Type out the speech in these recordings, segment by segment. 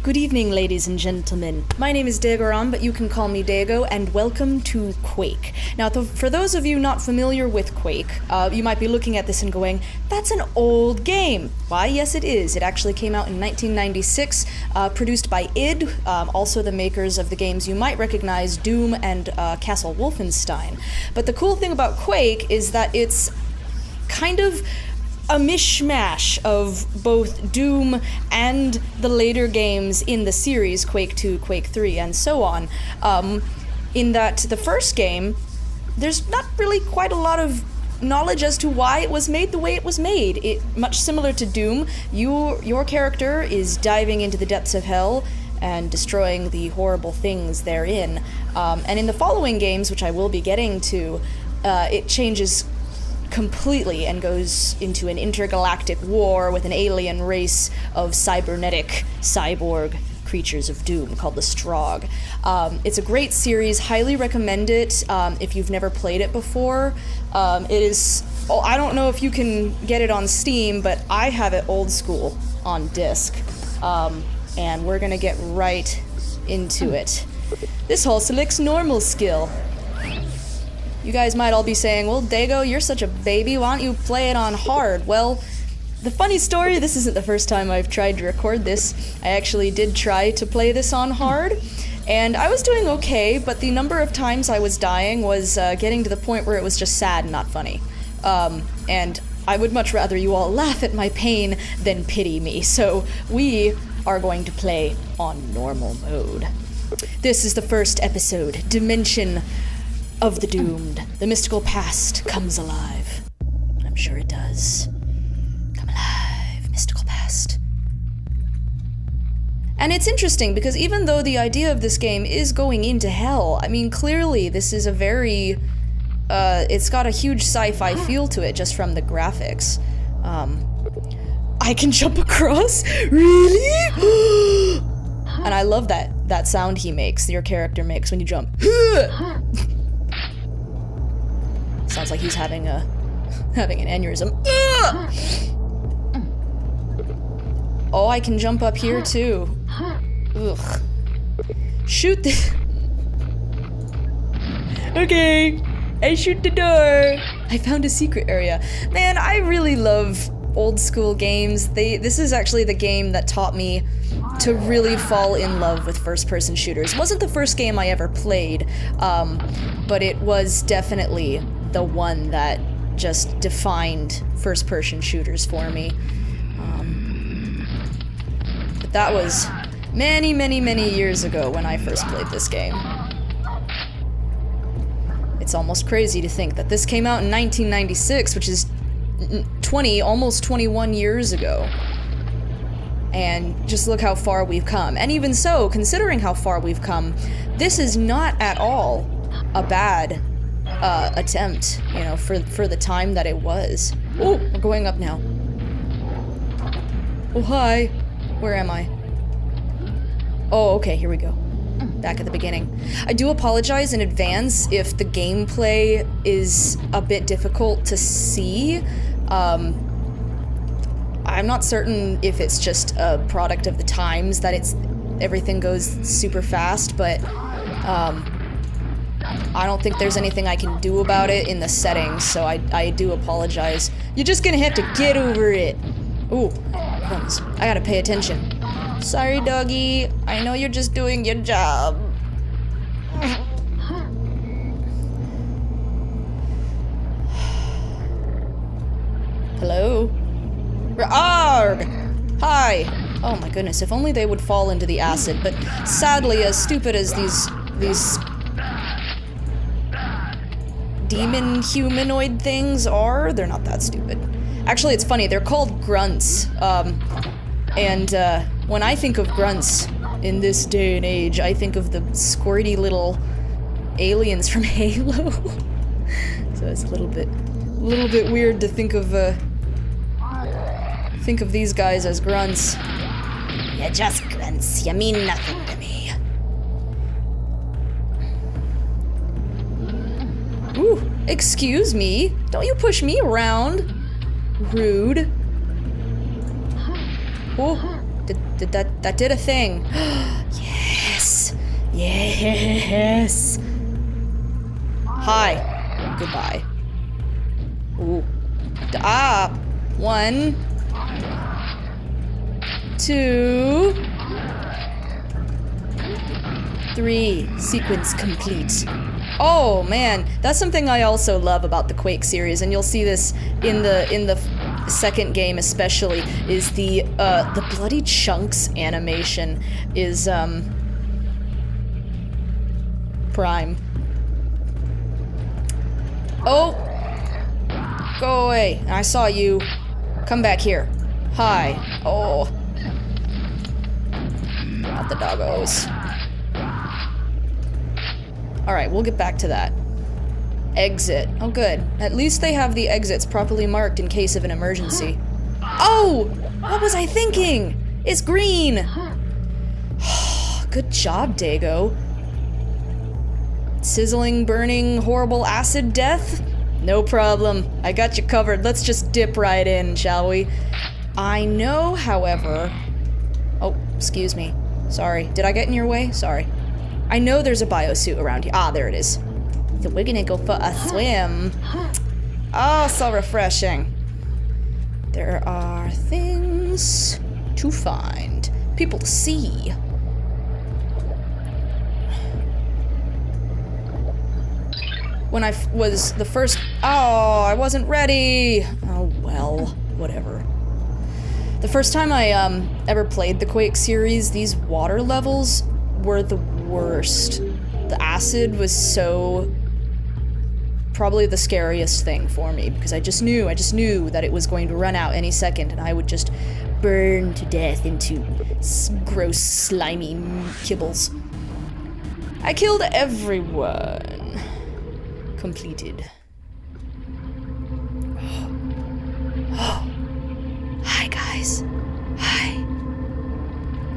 Good evening, ladies and gentlemen. My name is Degorram, but you can call me Dago, and welcome to Quake. Now, for those of you not familiar with Quake, you might be looking at this and going, that's an old game. Why, yes it is. It actually came out in 1996, produced by id, also the makers of the games you might recognize, Doom and Castle Wolfenstein. But the cool thing about Quake is that it's kind of a mishmash of both Doom and the later games in the series, Quake 2, Quake 3, and so on. In that the first game, there's not really quite a lot of knowledge as to why it was made the way it was made. Much similar to Doom, your character is diving into the depths of hell and destroying the horrible things therein. And in the following games, which I will be getting to, it changes completely and goes into an intergalactic war with an alien race of cybernetic cyborg creatures of doom called the Strogg. It's a great series, highly recommend it if you've never played it before. It is, I don't know if you can get it on Steam, but I have it old school on disc. And we're gonna get right into it. This hole selects normal skill. You guys might all be saying, well, Dago, you're such a baby, why don't you play it on hard? Well, the funny story, this isn't the first time I've tried to record this. I actually did try to play this on hard, and I was doing okay, but the number of times I was dying was getting to the point where it was just sad and not funny. And I would much rather you all laugh at my pain than pity me, so we are going to play on normal mode. This is the first episode, Dimension of the Doomed. The mystical past comes alive. I'm sure it does. Come alive, mystical past. And it's interesting because even though the idea of this game is going into hell, I mean, clearly this is a very, it's got a huge sci-fi feel to it just from the graphics. I can jump across? Really? And I love that sound he makes, your character makes when you jump. Sounds like he's having an aneurysm. Oh, I can jump up here too. Ugh. Shoot the... Okay, I shoot the door. I found a secret area. Man, I really love old school games. This is actually the game that taught me to really fall in love with first-person shooters. It wasn't the first game I ever played, but it was definitely the one that just defined first-person shooters for me. But that was many, many, many years ago when I first played this game. It's almost crazy to think that this came out in 1996, which is almost 21 years ago. And just look how far we've come. And even so, considering how far we've come, this is not at all a bad attempt, you know, for the time that it was. Oh, we're going up now. Oh, hi. Where am I? Oh, okay, here we go. Back at the beginning. I do apologize in advance if the gameplay is a bit difficult to see. I'm not certain if it's just a product of the times that everything goes super fast, but I don't think there's anything I can do about it in the settings, so I do apologize. You're just gonna have to get over it. Ooh, crumbs. I gotta pay attention. Sorry, doggy. I know you're just doing your job. Hello? Arg! Hi! Oh my goodness, if only they would fall into the acid, but sadly, as stupid as these demon humanoid things are, they're not that stupid. Actually, it's funny, they're called grunts, and when I think of grunts in this day and age, I think of the squirty little aliens from Halo. So it's a little bit weird to think of these guys as grunts. You're just grunts, you mean nothing to me. Ooh, excuse me, don't you push me around. Rude. Oh, That did a thing. Yes! Yes! Hi. Goodbye. Ooh. 1, 2, 3. Sequence complete. Oh man, that's something I also love about the Quake series, and you'll see this in the second game especially, is the bloody chunks animation is prime. Oh! Go away. I saw you. Come back here. Hi. Oh. Not the doggos. Alright, we'll get back to that. Exit. Oh, good. At least they have the exits properly marked in case of an emergency. Oh! What was I thinking? It's green! Good job, Dago. Sizzling, burning, horrible acid death? No problem. I got you covered. Let's just dip right in, shall we? I know, however... Oh, excuse me. Sorry. Did I get in your way? Sorry. I know there's a biosuit around here. Ah, there it is. So we're gonna go for a swim. Oh, so refreshing. There are things to find. People to see. When I was the first... Oh, I wasn't ready! Oh, well, whatever. The first time I ever played the Quake series, these water levels were the worst. The acid was so... probably the scariest thing for me, because I just knew that it was going to run out any second, and I would just burn to death into gross, slimy kibbles. I killed everyone. Completed. Oh. Hi, guys. Hi.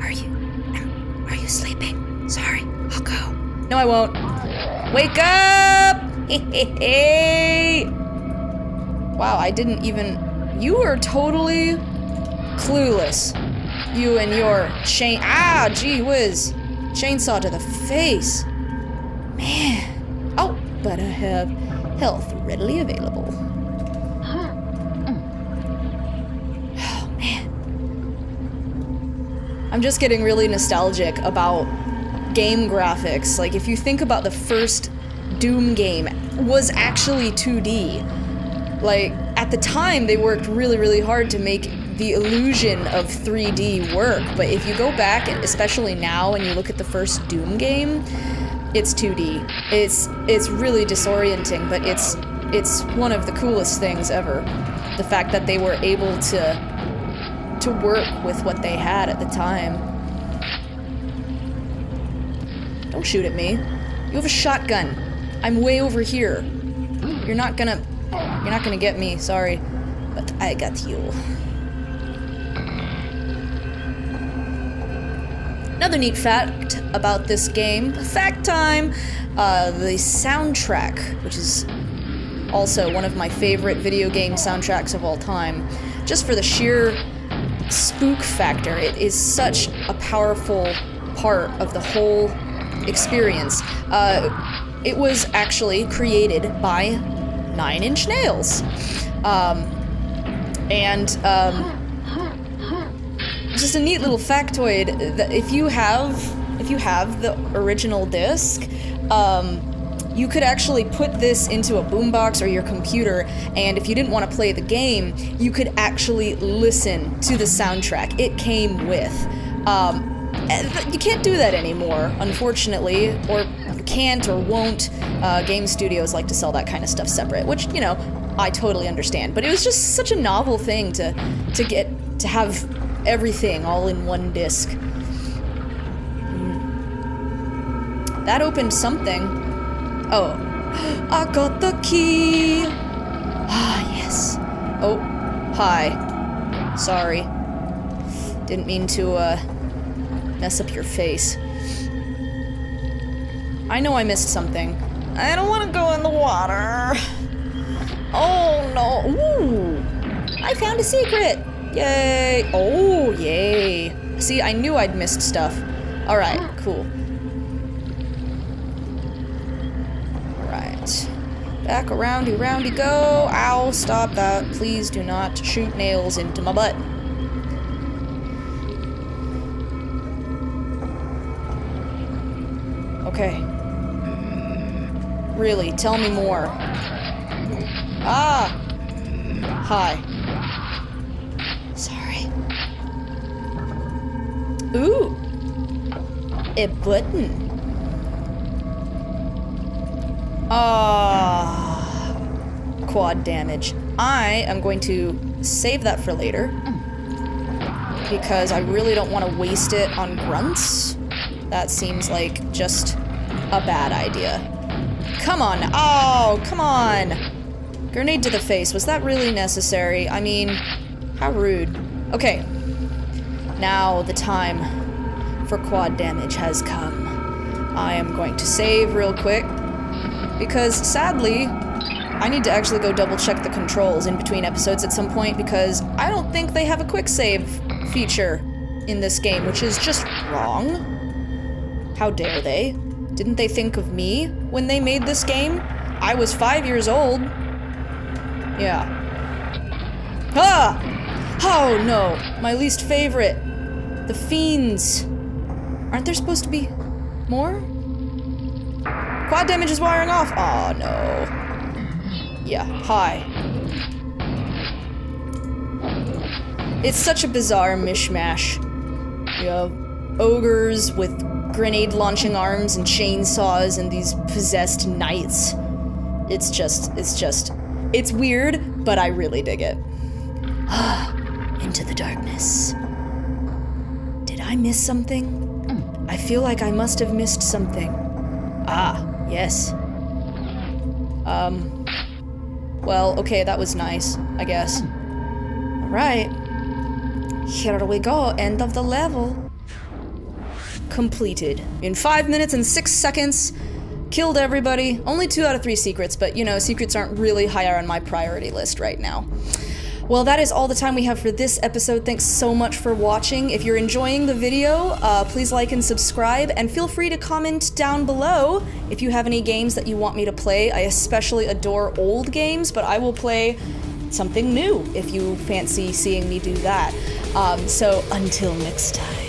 Are you sleeping? Sorry, I'll go. No, I won't. Wake up! Hey! Wow, I didn't even... You were totally clueless. You and your chain... Ah, gee whiz. Chainsaw to the face. Man. Oh, but I have health readily available. Oh, man. I'm just getting really nostalgic about game graphics. Like, if you think about the first Doom game was actually 2D. Like, at the time, they worked really, really hard to make the illusion of 3D work, but if you go back, and especially now, and you look at the first Doom game, it's 2D. It's really disorienting, but it's one of the coolest things ever. The fact that they were able to work with what they had at the time. Don't shoot at me. You have a shotgun. I'm way over here. You're not gonna get me, sorry. But I got you. Another neat fact about this game, fact time! The soundtrack, which is also one of my favorite video game soundtracks of all time, just for the sheer spook factor, it is such a powerful part of the whole experience. It was actually created by 9 Inch Nails. Just a neat little factoid that if you have the original disc, you could actually put this into a boombox or your computer, and if you didn't want to play the game, you could actually listen to the soundtrack it came with. You can't do that anymore, unfortunately, or can't or won't. Game studios like to sell that kind of stuff separate, which, you know, I totally understand. But it was just such a novel thing to have everything all in one disc. That opened something. Oh. I got the key! Ah, yes. Oh, hi. Sorry. Didn't mean to, mess up your face. I know I missed something. I don't want to go in the water. Oh, no. Ooh. I found a secret. Yay. Oh, yay. See, I knew I'd missed stuff. Alright, cool. Alright. Back aroundy roundy go. Ow, stop that. Please do not shoot nails into my butt. Okay. Really, tell me more. Ah! Hi. Sorry. Ooh! A button. Quad damage. I am going to save that for later. Because I really don't want to waste it on grunts. That seems like just a bad idea. Come on. Oh, come on. Grenade to the face. Was that really necessary? I mean, how rude. Okay. Now the time for quad damage has come. I am going to save real quick. Because, sadly, I need to actually go double check the controls in between episodes at some point because I don't think they have a quick save feature in this game, which is just wrong. How dare they? Didn't they think of me when they made this game? I was 5 years old. Yeah. Ah! Oh no! My least favorite. The fiends. Aren't there supposed to be more? Quad damage is wearing off. Oh no. Yeah, hi. It's such a bizarre mishmash. You have ogres with grenade launching arms and chainsaws and these possessed knights. It's weird, but I really dig it. Into the darkness. Did I miss something? I feel like I must have missed something. Ah, yes. Well, okay, that was nice, I guess. Alright. Here we go, end of the level. Completed. In 5 minutes and 6 seconds, killed everybody. Only 2 out of 3 secrets, but you know, secrets aren't really higher on my priority list right now. Well, that is all the time we have for this episode. Thanks so much for watching. If you're enjoying the video, please like and subscribe, and feel free to comment down below if you have any games that you want me to play. I especially adore old games, but I will play something new if you fancy seeing me do that. So until next time.